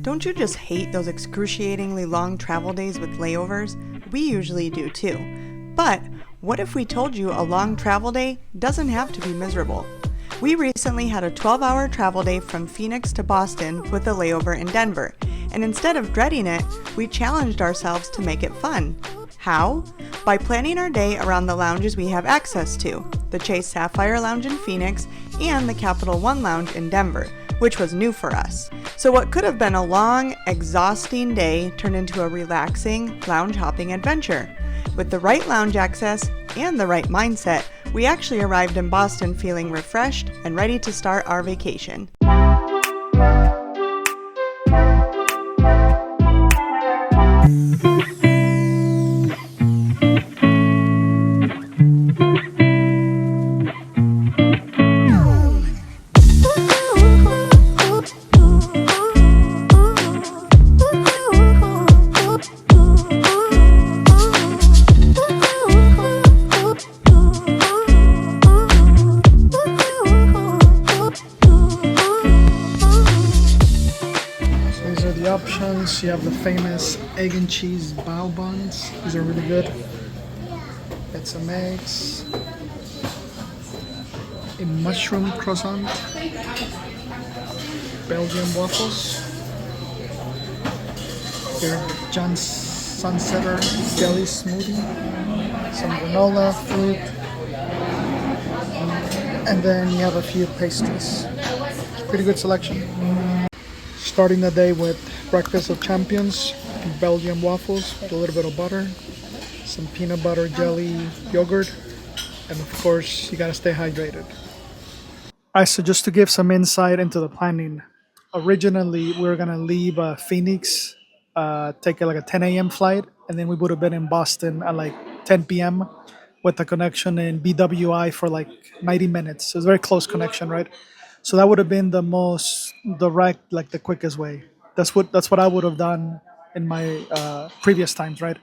Don't you just hate those excruciatingly long travel days with layovers? We usually do too. But what if we told you a long travel day doesn't have to be miserable? We recently had a 12-hour travel day from Phoenix to Boston with a layover in Denver, and instead of dreading it, we challenged ourselves to make it fun. How? By planning our day around the lounges we have access to, the Chase Sapphire Lounge in Phoenix and the Capital One Lounge in Denver, which was new for us. So what could have been a long, exhausting day turned into a relaxing, lounge-hopping adventure. With the right lounge access and the right mindset, we actually arrived in Boston feeling refreshed and ready to start our vacation. Options, you have the famous egg and cheese bao buns. These are really good. Get some eggs, a mushroom croissant, Belgian waffles, your John's Sunsetter jelly smoothie, some granola, fruit, and then you have a few pastries. Pretty good selection. Starting the day with breakfast of champions, Belgian waffles with a little bit of butter, some peanut butter jelly yogurt, and of course you gotta stay hydrated. Alright, so just to give some insight into the planning, originally we were gonna leave Phoenix, take like a 10 a.m. flight, and then we would have been in Boston at like 10 p.m. with a connection in BWI for like 90 minutes. So it's a very close connection, right? So that would have been the most direct, like the quickest way. That's what I would have done in my previous times, right?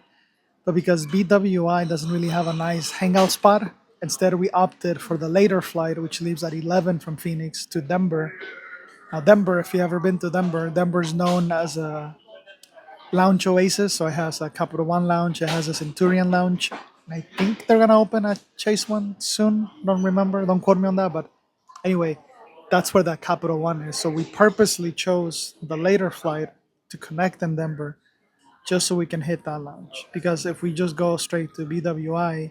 But because BWI doesn't really have a nice hangout spot, instead we opted for the later flight, which leaves at 11 from Phoenix to Denver. Now Denver, if you've ever been to Denver, Denver's known as a lounge oasis. So it has a Capital One Lounge, it has a Centurion Lounge. And I think they're gonna open a Chase one soon. Don't remember, don't quote me on that. But anyway, that's where that Capital One is. So we purposely chose the later flight to connect in Denver just so we can hit that lounge. Because if we just go straight to BWI,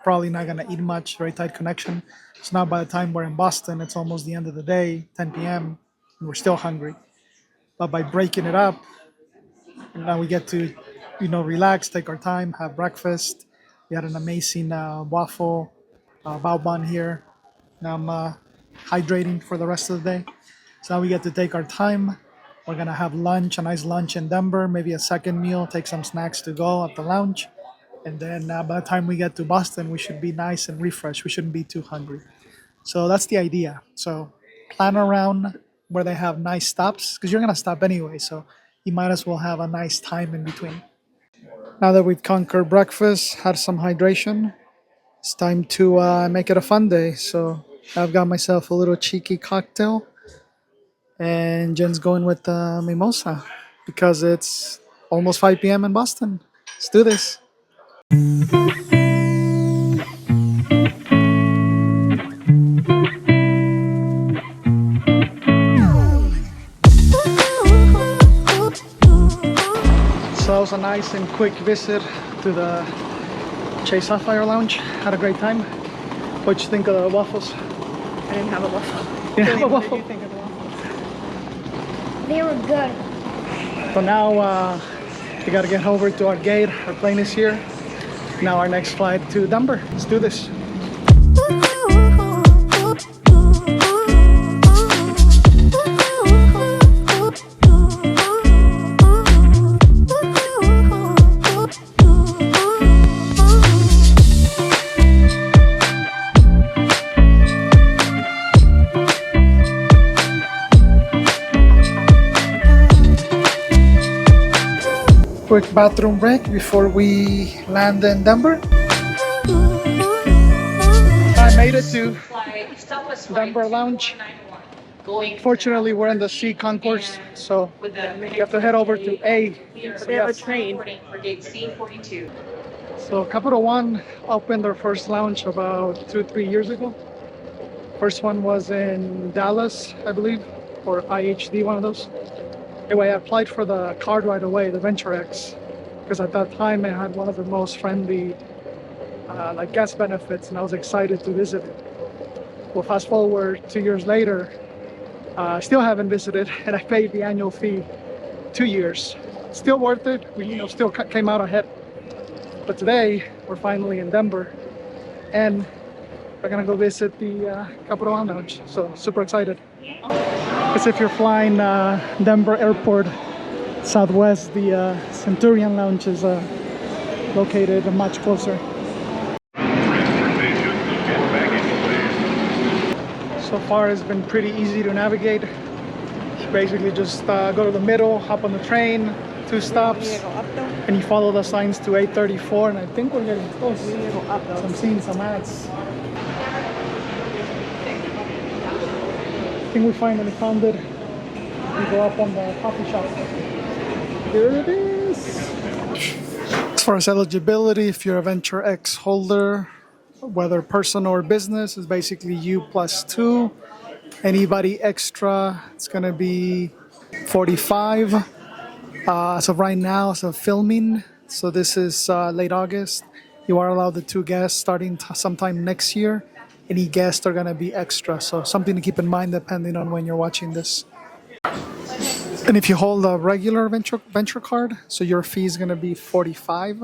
probably not gonna eat much, very tight connection. So now by the time we're in Boston, it's almost the end of the day, 10 p.m., and we're still hungry. But by breaking it up, now we get to, relax, take our time, have breakfast. We had an amazing waffle bao bun here. Now I'm hydrating for the rest of the day. So now we get to take our time. We're gonna have lunch, a nice lunch in Denver, maybe a second meal, take some snacks to go at the lounge. And then by the time we get to Boston, we should be nice and refreshed. We shouldn't be too hungry. So that's the idea. So plan around where they have nice stops, because you're gonna stop anyway. So you might as well have a nice time in between. Now that we've conquered breakfast, had some hydration, it's time to make it a fun day. So I've got myself a little cheeky cocktail, and Jen's going with the mimosa because it's almost 5 p.m. in Boston. Let's do this. So that was a nice and quick visit to the Chase Sapphire Lounge. Had a great time. What'd you think of the waffles? I didn't have a waffle. You didn't have a waffle? What did you think of the waffles? They were good. So now we gotta get over to our gate. Our plane is here. Now our next flight to Denver. Let's do this. Quick bathroom break before we land in Denver. I made it to Denver Lounge. Fortunately, we're in the C concourse, so you have to head over to A. So They have a train. So Capital One opened their first lounge about 2-3 years ago. First one was in Dallas, I believe, or IHD, one of those. Anyway, I applied for the card right away, the Venture X, because at that time it had one of the most friendly like guest benefits, and I was excited to visit it. Well, fast forward 2 years later, I still haven't visited, and I paid the annual fee 2 years. Still worth it. We, still came out ahead. But today we're finally in Denver, and we're gonna go visit the Capital One Lounge. So super excited. Because if you're flying Denver Airport Southwest, the Centurion Lounge is located much closer. So far it's been pretty easy to navigate. Basically just go to the middle, hop on the train, 2 stops, and you follow the signs to 834, and I think we're getting close. So I'm seeing some ads. I think we finally found it. We go up on the coffee shop. Here it is. As far as eligibility, if you're a Venture X holder, whether personal or business, is basically you plus 2. Anybody extra, it's gonna be 45. As of right now, as of filming, so this is late August, you are allowed the 2 guests starting sometime next year. Any guests are gonna be extra, so something to keep in mind depending on when you're watching this. And if you hold a regular venture card, so your fee is gonna be 45.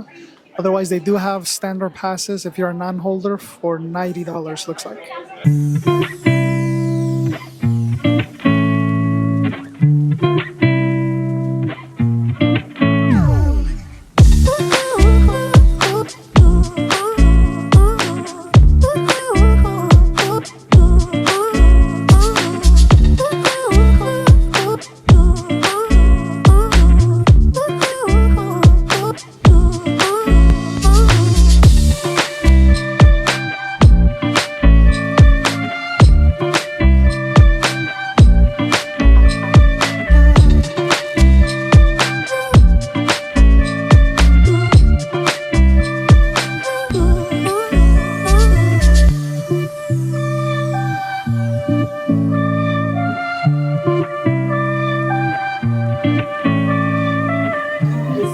Otherwise, they do have standard passes if you're a non-holder for $90, looks like.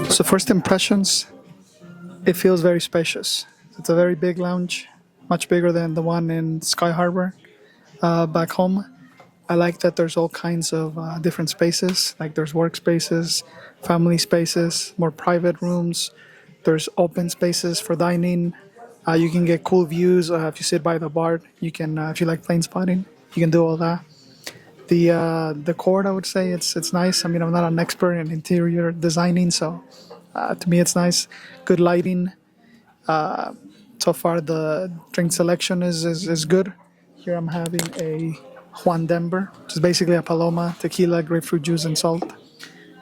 So first impressions, it feels very spacious. It's a very big lounge, much bigger than the one in Sky Harbor back home. I like that there's all kinds of different spaces, like there's workspaces, family spaces, more private rooms. There's open spaces for dining. You can get cool views if you sit by the bar. You can, if you like plane spotting, you can do all that. The court, I would say, it's nice. I mean, I'm not an expert in interior designing, so to me it's nice. Good lighting. So far the drink selection is good. Here I'm having a Juan Denver, which is basically a Paloma, tequila, grapefruit juice, and salt.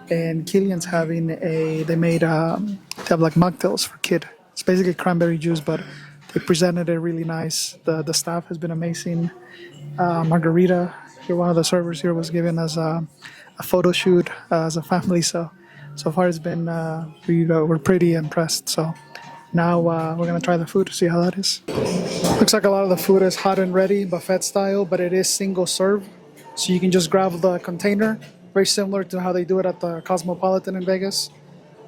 And Killian's having they have like mocktails for kid. It's basically cranberry juice, but they presented it really nice. The staff has been amazing. Margarita. Here, one of the servers here was giving us a photo shoot as a family. So far it's been we're pretty impressed. So now we're gonna try the food to see how that is. Looks like a lot of the food is hot and ready, buffet style, but it is single serve, so you can just grab the container. Very similar to how they do it at the Cosmopolitan in Vegas.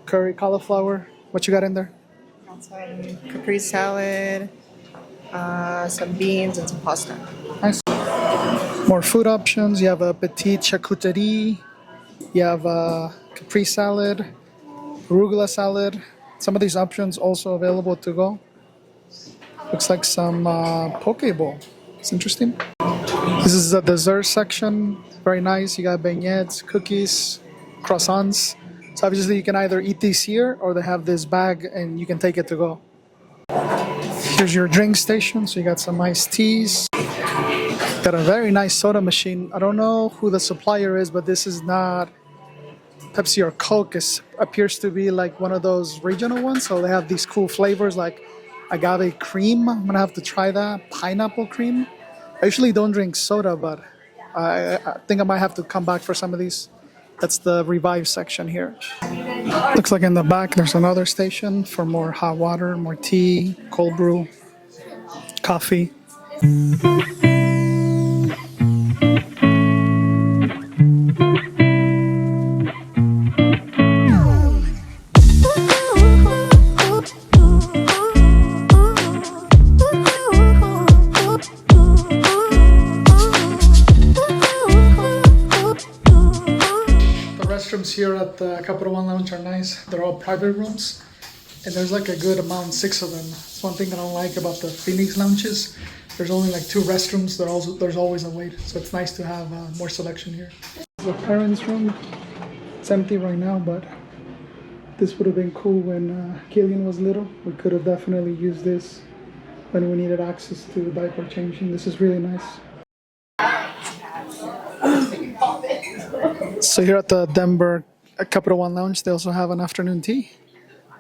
Curry, cauliflower. What you got in there? Some Capri salad, some beans, and some pasta. Nice. More food options. You have a petite charcuterie. You have a Capri salad, arugula salad. Some of these options also available to go. Looks like some poke bowl. It's interesting. This is the dessert section. Very nice. You got beignets, cookies, croissants. So obviously you can either eat these here or they have this bag and you can take it to go. Here's your drink station. So you got some iced teas. Got a very nice soda machine. I don't know who the supplier is, but this is not Pepsi or Coke. It appears to be like one of those regional ones. So they have these cool flavors like agave cream. I'm gonna have to try that. Pineapple cream. I usually don't drink soda, but I think I might have to come back for some of these. That's the Revive section here. Looks like in the back there's another station for more hot water, more tea, cold brew, coffee. Restrooms here at the Capital One Lounge are nice. They're all private rooms, and there's like a good amount, 6 of them. It's one thing I don't like about the Phoenix lounges. There's only like 2 restrooms. There's always a wait, so it's nice to have more selection here. The parents' room. It's empty right now, but this would have been cool when Killian was little. We could have definitely used this when we needed access to diaper changing. This is really nice. So here at the Denver Capital One Lounge, they also have an afternoon tea,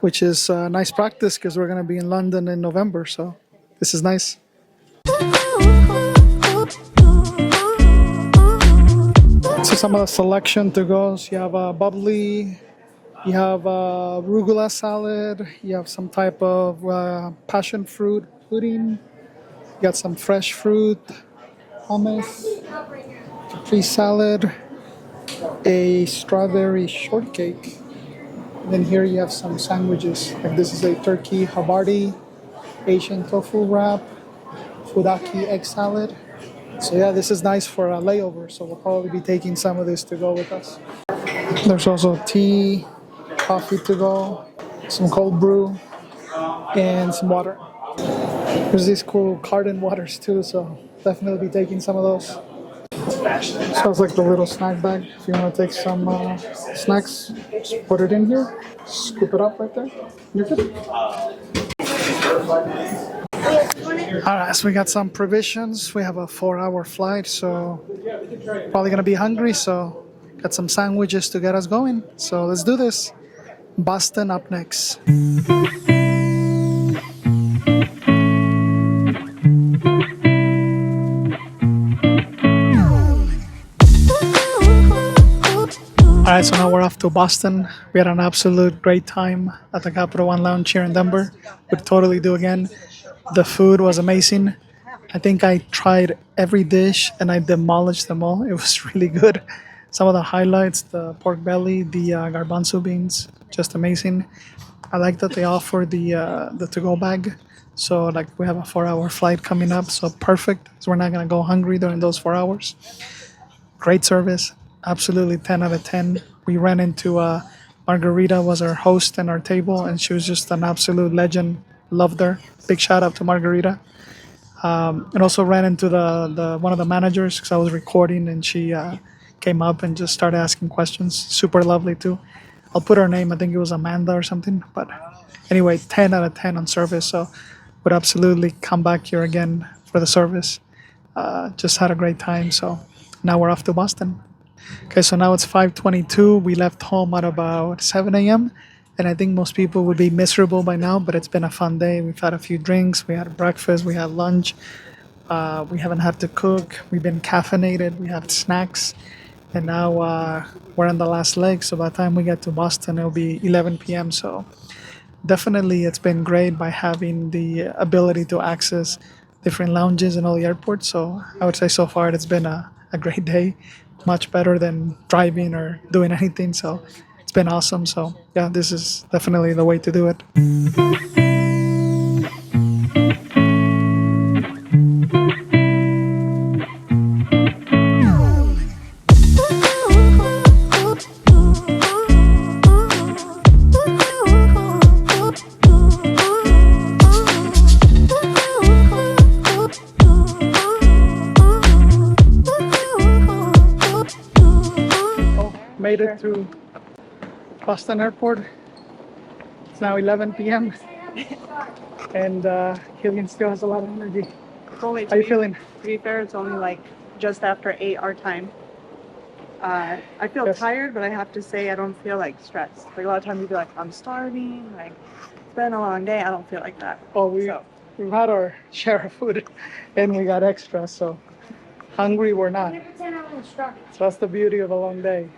which is nice practice because we're going to be in London in November, so this is nice. So some of the selection to goes, you have a bubbly, you have a arugula salad, you have some type of passion fruit pudding, you got some fresh fruit, hummus, capri salad, a strawberry shortcake. And then here you have some sandwiches. Like this is a turkey havarti, Asian tofu wrap, fudaki egg salad. So yeah, this is nice for a layover. So we'll probably be taking some of this to go with us. There's also tea, coffee to go, some cold brew, and some water. There's these cool carton waters too, so definitely be taking some of those. Sounds like the little snack bag. If you want to take some snacks, just put it in here. Scoop it up right there. You're good. Alright, so we got some provisions. We have a 4-hour flight, so probably gonna be hungry. So got some sandwiches to get us going. So let's do this. Boston up next. Alright, so now we're off to Boston. We had an absolute great time at the Capital One Lounge here in Denver. Would totally do again. The food was amazing. I think I tried every dish and I demolished them all. It was really good. Some of the highlights, the pork belly, the garbanzo beans, just amazing. I like that they offer the to-go bag. So like we have a 4-hour flight coming up, so perfect. So we're not gonna go hungry during those 4 hours. Great service. Absolutely 10 out of 10. We ran into Margarita was our host and our table, and she was just an absolute legend. Loved her. Big shout out to Margarita. And also ran into the one of the managers because I was recording, and she came up and just started asking questions. Super lovely too. I'll put her name. I think it was Amanda or something. But anyway, 10 out of 10 on service. So would absolutely come back here again for the service. Just had a great time. So now we're off to Boston. Okay, so now it's 5:22. We left home at about 7 a.m. And I think most people would be miserable by now, but it's been a fun day. We've had a few drinks. We had breakfast. We had lunch. We haven't had to cook. We've been caffeinated. We had snacks. And now we're on the last leg. So by the time we get to Boston, it'll be 11 p.m. So definitely it's been great by having the ability to access different lounges in all the airports. So I would say so far it's been a great day. Much better than driving or doing anything. So it's been awesome. So yeah, this is definitely the way to do it. Made it to Boston Airport. It's now 11 p.m. and Killian still has a lot of energy. How are you feeling? To be fair, it's only like just after 8 our time. I feel tired, but I have to say I don't feel like stressed. Like a lot of times you feel like I'm starving, like it's been a long day. I don't feel like that. Oh, we've had our share of food and we got extra, so hungry we're not. So that's the beauty of a long day.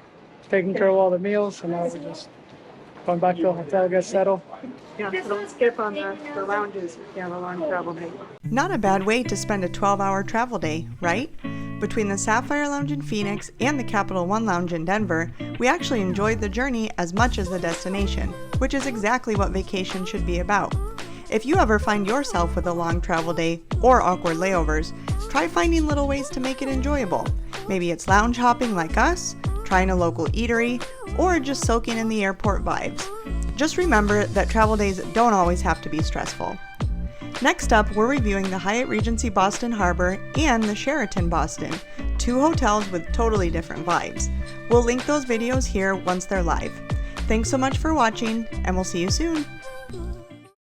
Taking care of all the meals, and now we're just going back to the hotel, get settled. Yeah, so don't skip on the lounges if you have a long travel day. Not a bad way to spend a 12-hour travel day, right? Between the Sapphire Lounge in Phoenix and the Capital One Lounge in Denver, we actually enjoyed the journey as much as the destination, which is exactly what vacation should be about. If you ever find yourself with a long travel day or awkward layovers, try finding little ways to make it enjoyable. Maybe it's lounge hopping like us, trying a local eatery, or just soaking in the airport vibes. Just remember that travel days don't always have to be stressful. Next up, we're reviewing the Hyatt Regency Boston Harbor and the Sheraton Boston, two hotels with totally different vibes. We'll link those videos here once they're live. Thanks so much for watching, and we'll see you soon.